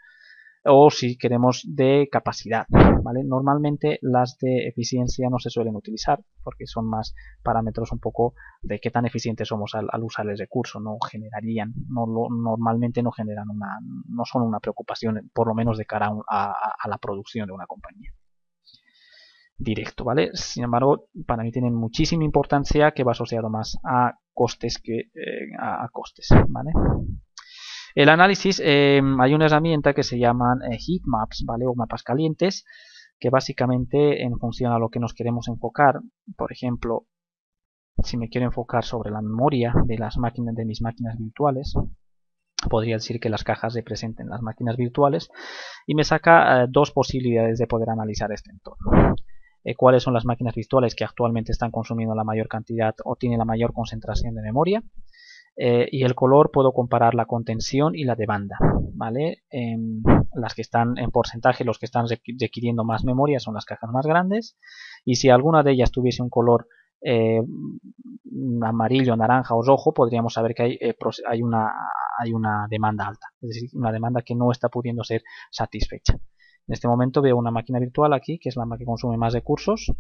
Speaker 1: o si queremos de capacidad, ¿vale? Normalmente las de eficiencia no se suelen utilizar porque son más parámetros un poco de qué tan eficientes somos al usar el recurso. No generarían, normalmente no generan no son una preocupación, por lo menos de cara a la producción de una compañía. Directo, ¿vale? Sin embargo, para mí tienen muchísima importancia, que va asociado más a costes que a costes, ¿vale? El análisis, hay una herramienta que se llaman heat maps, ¿vale? O mapas calientes, que básicamente en función a lo que nos queremos enfocar, por ejemplo, si me quiero enfocar sobre la memoria de las máquinas, de mis máquinas virtuales, podría decir que las cajas representen las máquinas virtuales y me saca dos posibilidades de poder analizar este entorno. Cuáles son las máquinas virtuales que actualmente están consumiendo la mayor cantidad o tienen la mayor concentración de memoria, y el color puedo comparar la contención y la demanda, ¿vale? Las que están en porcentaje, los que están requiriendo más memoria son las cajas más grandes, y si alguna de ellas tuviese un color amarillo, naranja o rojo, podríamos saber que hay una demanda alta, es decir, una demanda que no está pudiendo ser satisfecha. En este momento veo una máquina virtual aquí, que es la que consume más recursos.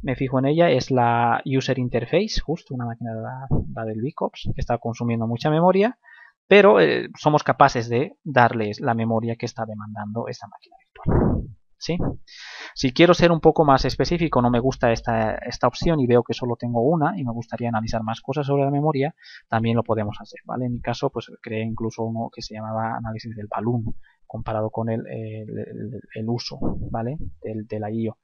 Speaker 1: Me fijo en ella, es la User Interface, justo una máquina la del VCOPS, que está consumiendo mucha memoria, pero somos capaces de darles la memoria que está demandando esta máquina virtual, ¿sí? Si quiero ser un poco más específico, no me gusta esta opción y veo que solo tengo una y me gustaría analizar más cosas sobre la memoria, también lo podemos hacer, ¿vale? En mi caso, pues creé incluso uno que se llamaba análisis del balloon, comparado con el uso, ¿vale? de la IO.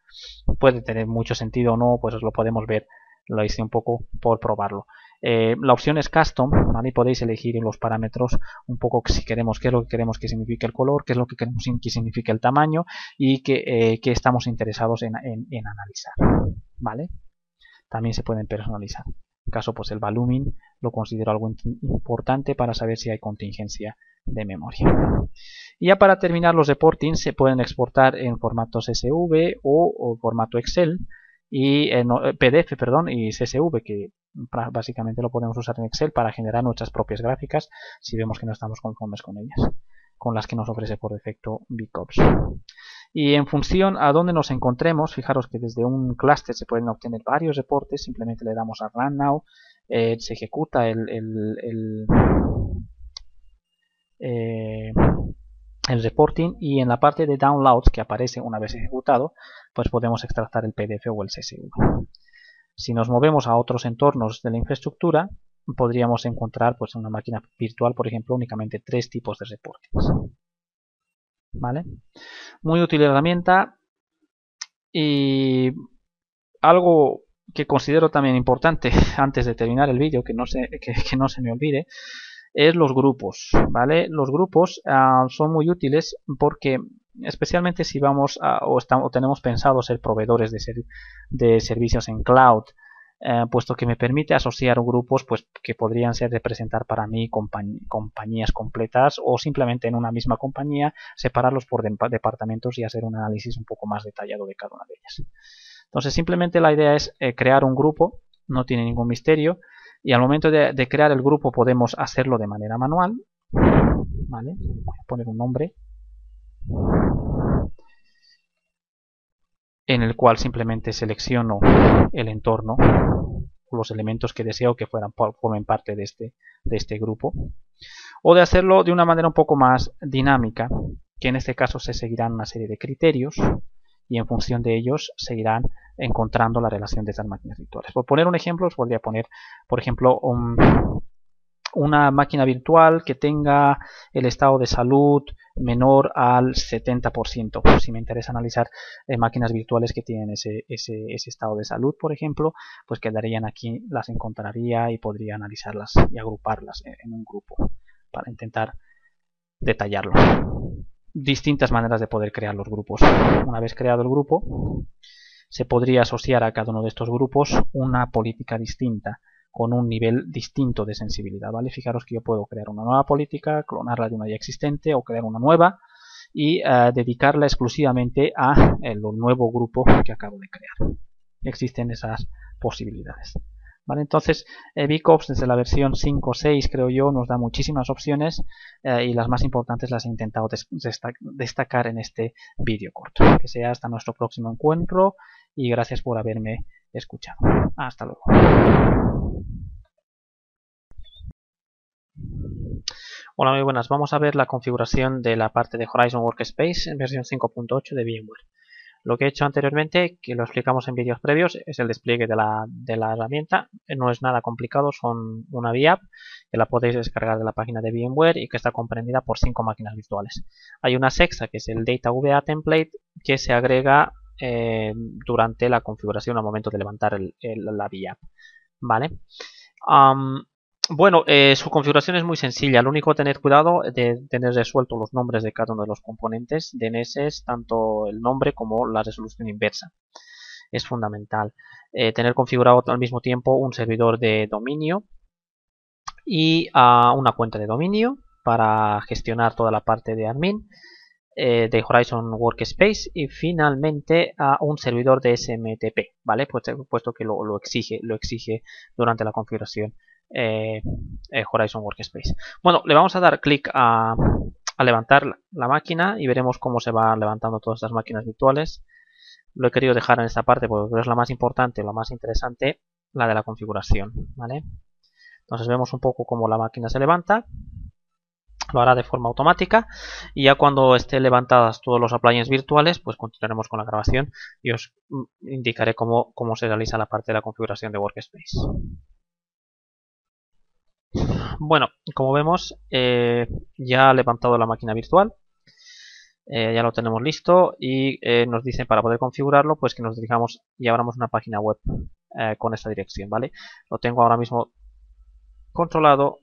Speaker 1: Puede tener mucho sentido o no, pues lo podemos ver, lo hice un poco por probarlo. La opción es Custom, ¿vale? Y podéis elegir en los parámetros un poco si queremos, qué es lo que queremos que signifique el color, qué es lo que queremos que signifique el tamaño y qué estamos interesados en analizar, ¿vale? También se pueden personalizar. En caso, pues el ballooning lo considero algo importante para saber si hay contingencia de memoria. Y ya para terminar, los reportings se pueden exportar en formatos CSV o formato Excel y PDF, perdón, y CSV, que básicamente lo podemos usar en Excel para generar nuestras propias gráficas si vemos que no estamos conformes con ellas, con las que nos ofrece por defecto VCOPS. Y en función a dónde nos encontremos, fijaros que desde un clúster se pueden obtener varios reportes, simplemente le damos a Run Now, se ejecuta el reporting y en la parte de downloads que aparece una vez ejecutado, pues podemos extractar el PDF o el CSV. Si nos movemos a otros entornos de la infraestructura, podríamos encontrar pues en una máquina virtual, por ejemplo, únicamente 3 tipos de reportings, ¿vale? Muy útil herramienta. Y algo que considero también importante antes de terminar el vídeo, que no se me olvide, es los grupos, ¿vale? Los grupos son muy útiles porque especialmente si vamos o tenemos pensado ser proveedores de servicios en cloud, puesto que me permite asociar grupos pues que podrían ser representar para mí compañías completas o simplemente en una misma compañía separarlos por departamentos y hacer un análisis un poco más detallado de cada una de ellas. Entonces simplemente la idea es crear un grupo, no tiene ningún misterio. Y al momento de crear el grupo podemos hacerlo de manera manual, ¿vale? Voy a poner un nombre en el cual simplemente selecciono el entorno, los elementos que deseo que formen parte de este grupo. o de hacerlo de una manera un poco más dinámica, que en este caso se seguirán una serie de criterios y en función de ellos se irán encontrando la relación de estas máquinas virtuales. Por poner un ejemplo, os podría poner, por ejemplo, una máquina virtual que tenga el estado de salud menor al 70%. Si me interesa analizar máquinas virtuales que tienen ese estado de salud, por ejemplo, pues quedarían aquí, las encontraría y podría analizarlas y agruparlas en un grupo para intentar detallarlo. Distintas maneras de poder crear los grupos. Una vez creado el grupo, se podría asociar a cada uno de estos grupos una política distinta, con un nivel distinto de sensibilidad, ¿vale? Fijaros que yo puedo crear una nueva política, clonarla de una ya existente o crear una nueva y dedicarla exclusivamente a el nuevo grupo que acabo de crear. Existen esas posibilidades. ¿Vale? Entonces, VCops desde la versión 5 o 6, creo yo, nos da muchísimas opciones y las más importantes las he intentado destacar en este vídeo corto. Que sea hasta nuestro próximo encuentro y gracias por haberme escuchado. Hasta luego. Hola, muy buenas. Vamos a ver la configuración de la parte de Horizon Workspace en versión 5.8 de VMware. Lo que he hecho anteriormente, que lo explicamos en vídeos previos, es el despliegue de la herramienta. No es nada complicado, son una VApp que la podéis descargar de la página de VMware y que está comprendida por 5 máquinas virtuales. Hay una sexta, que es el Data VA Template, que se agrega durante la configuración al momento de levantar la VApp. ¿Vale? Bueno, su configuración es muy sencilla. Lo único, tener cuidado de tener resueltos los nombres de cada uno de los componentes. DNS, tanto el nombre como la resolución inversa. Es fundamental. Tener configurado al mismo tiempo un servidor de dominio y una cuenta de dominio para gestionar toda la parte de admin de Horizon Workspace y finalmente a un servidor de SMTP, ¿vale? Puesto que lo exige durante la configuración Horizon Workspace. Bueno, le vamos a dar clic a levantar la máquina y veremos cómo se va levantando todas estas máquinas virtuales. Lo he querido dejar en esta parte porque es la más importante, la más interesante, la de la configuración, ¿vale? Entonces vemos un poco cómo la máquina se levanta. Lo hará de forma automática y ya cuando esté levantadas todos los appliances virtuales, pues continuaremos con la grabación y os indicaré cómo se realiza la parte de la configuración de Workspace. Bueno, como vemos, ya ha levantado la máquina virtual, ya lo tenemos listo y nos dice para poder configurarlo, pues que nos dirijamos y abramos una página web con esta dirección, ¿vale? Lo tengo ahora mismo controlado.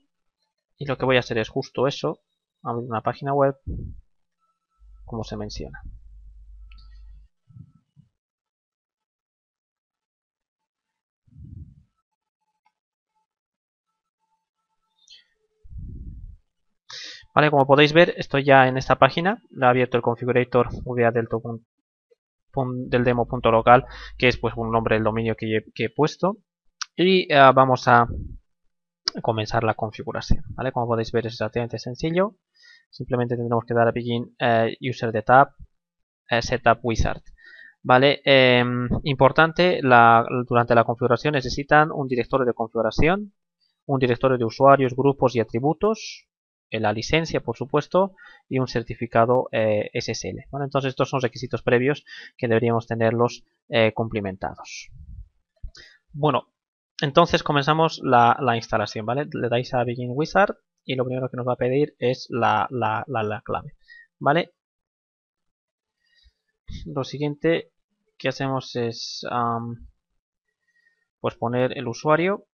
Speaker 1: Y lo que voy a hacer es justo eso, abrir una página web, como se menciona. Vale, como podéis ver, estoy ya en esta página. Le he abierto el configurator VA del demo.local, que es pues un nombre del dominio que he puesto. Y vamos a comenzar la configuración. ¿Vale? Como podéis ver, es relativamente sencillo. Simplemente tendremos que dar a Begin User the Tab Setup Wizard. Vale, importante, durante la configuración necesitan un directorio de configuración, un directorio de usuarios, grupos y atributos, la licencia por supuesto y un certificado SSL. ¿Vale? Entonces estos son requisitos previos que deberíamos tenerlos cumplimentados. Bueno, entonces comenzamos la instalación. ¿Vale? Le dais a Begin Wizard y lo primero que nos va a pedir es la clave. ¿Vale? Lo siguiente que hacemos es pues poner el usuario,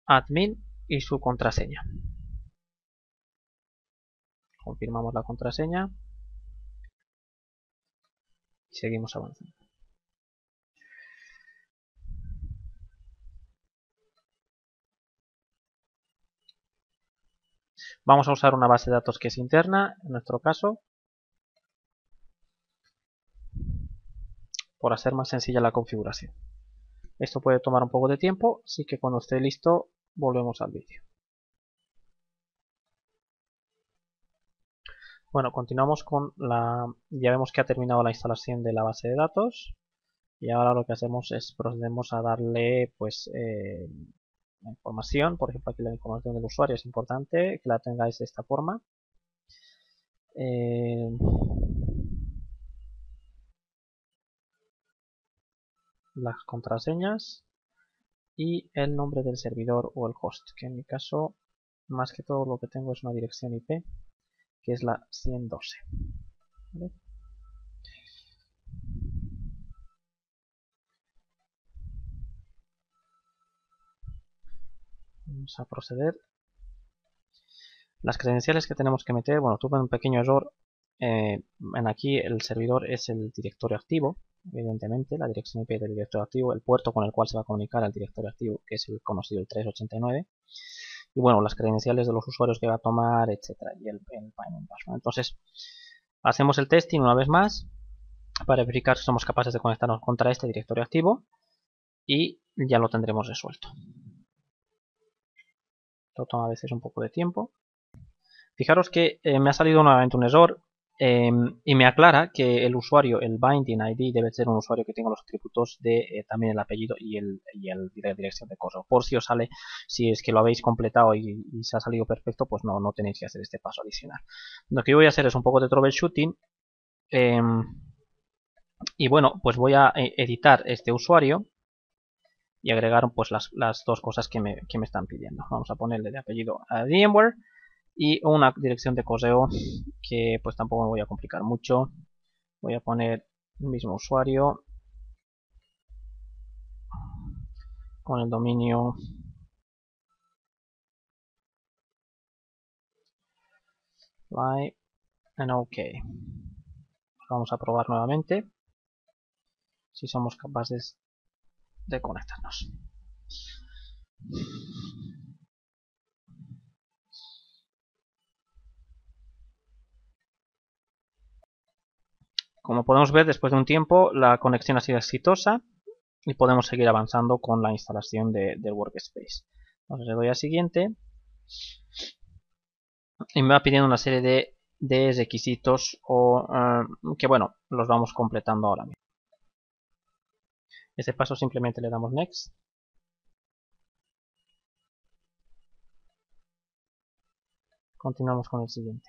Speaker 1: admin y su contraseña. Confirmamos la contraseña y seguimos avanzando. Vamos a usar una base de datos que es interna, en nuestro caso, por hacer más sencilla la configuración. Esto puede tomar un poco de tiempo, así que cuando esté listo volvemos al vídeo. Bueno, continuamos con ya vemos que ha terminado la instalación de la base de datos y ahora lo que hacemos es procedemos a darle pues la información, por ejemplo aquí la información del usuario es importante que la tengáis de esta forma. Las contraseñas y el nombre del servidor o el host, que en mi caso más que todo lo que tengo es una dirección IP que es la 112. ¿Vale? Vamos a proceder. Las credenciales que tenemos que meter, bueno, tuve un pequeño error. En aquí el servidor es el directorio activo, evidentemente, la dirección IP del directorio activo, el puerto con el cual se va a comunicar al directorio activo, que es el conocido el 389. Y bueno, las credenciales de los usuarios que va a tomar, etcétera, y el payment password. Entonces, hacemos el testing una vez más para verificar si somos capaces de conectarnos contra este directorio activo y ya lo tendremos resuelto. Esto toma a veces un poco de tiempo. Fijaros que me ha salido nuevamente un error y me aclara que el usuario, el binding ID, debe ser un usuario que tenga los atributos de también el apellido y la dirección de correo. Por si os sale, si es que lo habéis completado y se ha salido perfecto, pues no tenéis que hacer este paso adicional. Lo que yo voy a hacer es un poco de troubleshooting y bueno, pues voy a editar este usuario y agregar pues las dos cosas que me están pidiendo. Vamos a ponerle de apellido a VMware y una dirección de correo que pues tampoco me voy a complicar mucho. Voy a poner el mismo usuario con el dominio live and OK. Vamos a probar nuevamente si somos capaces de conectarnos. Como podemos ver, después de un tiempo la conexión ha sido exitosa y podemos seguir avanzando con la instalación del workspace. Entonces le doy a siguiente y me va pidiendo una serie de requisitos que bueno, los vamos completando ahora mismo. Este paso simplemente le damos next. Continuamos con el siguiente.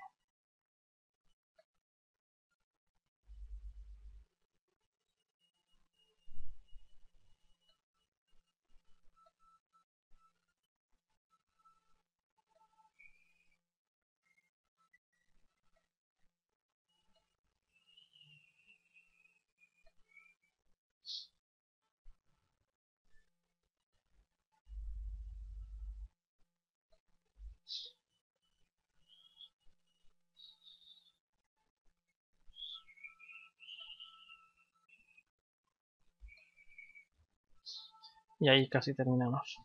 Speaker 1: Y ahí casi terminamos.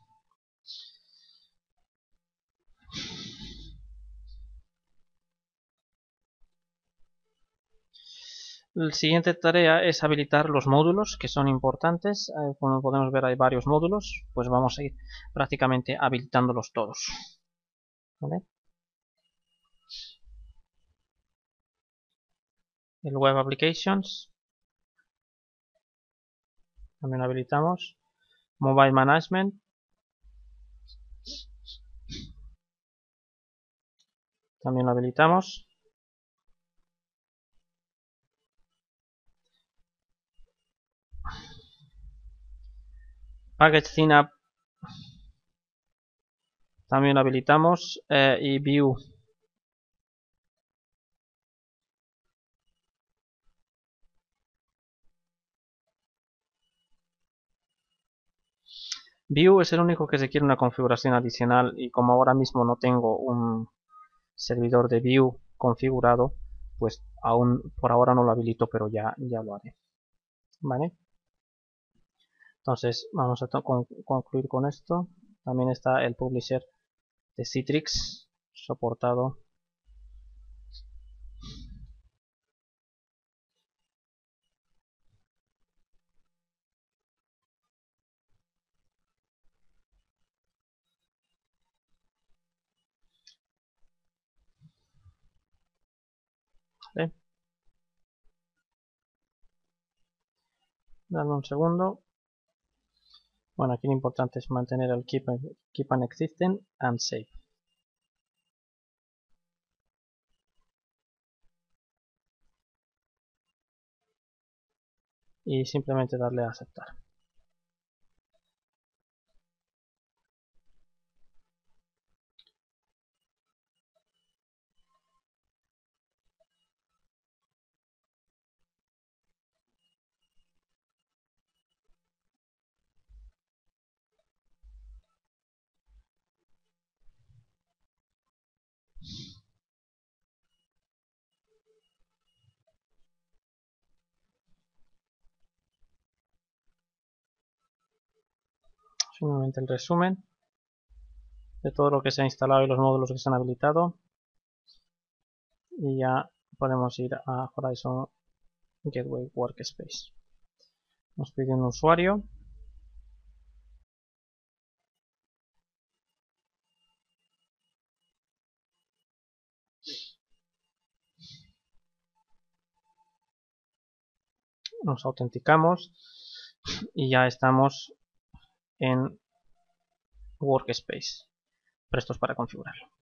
Speaker 1: La siguiente tarea es habilitar los módulos que son importantes. Como podemos ver hay varios módulos, pues vamos a ir prácticamente habilitándolos todos. ¿Vale? El Web Applications también lo habilitamos. Mobile Management también lo habilitamos. Package Cleanup también lo habilitamos y View View es el único que requiere una configuración adicional y como ahora mismo no tengo un servidor de View configurado, pues aún por ahora no lo habilito, pero ya lo haré. ¿Vale? Entonces vamos a concluir con esto. También está el publisher de Citrix soportado. ¿Vale? Dame un segundo. Bueno, aquí lo importante es mantener el keep and existing and save. Y simplemente darle a aceptar. Finalmente el resumen de todo lo que se ha instalado y los módulos que se han habilitado. Y ya podemos ir a Horizon Gateway Workspace. Nos pide un usuario. Nos autenticamos y ya estamos en Workspace, prestos para configurarlo.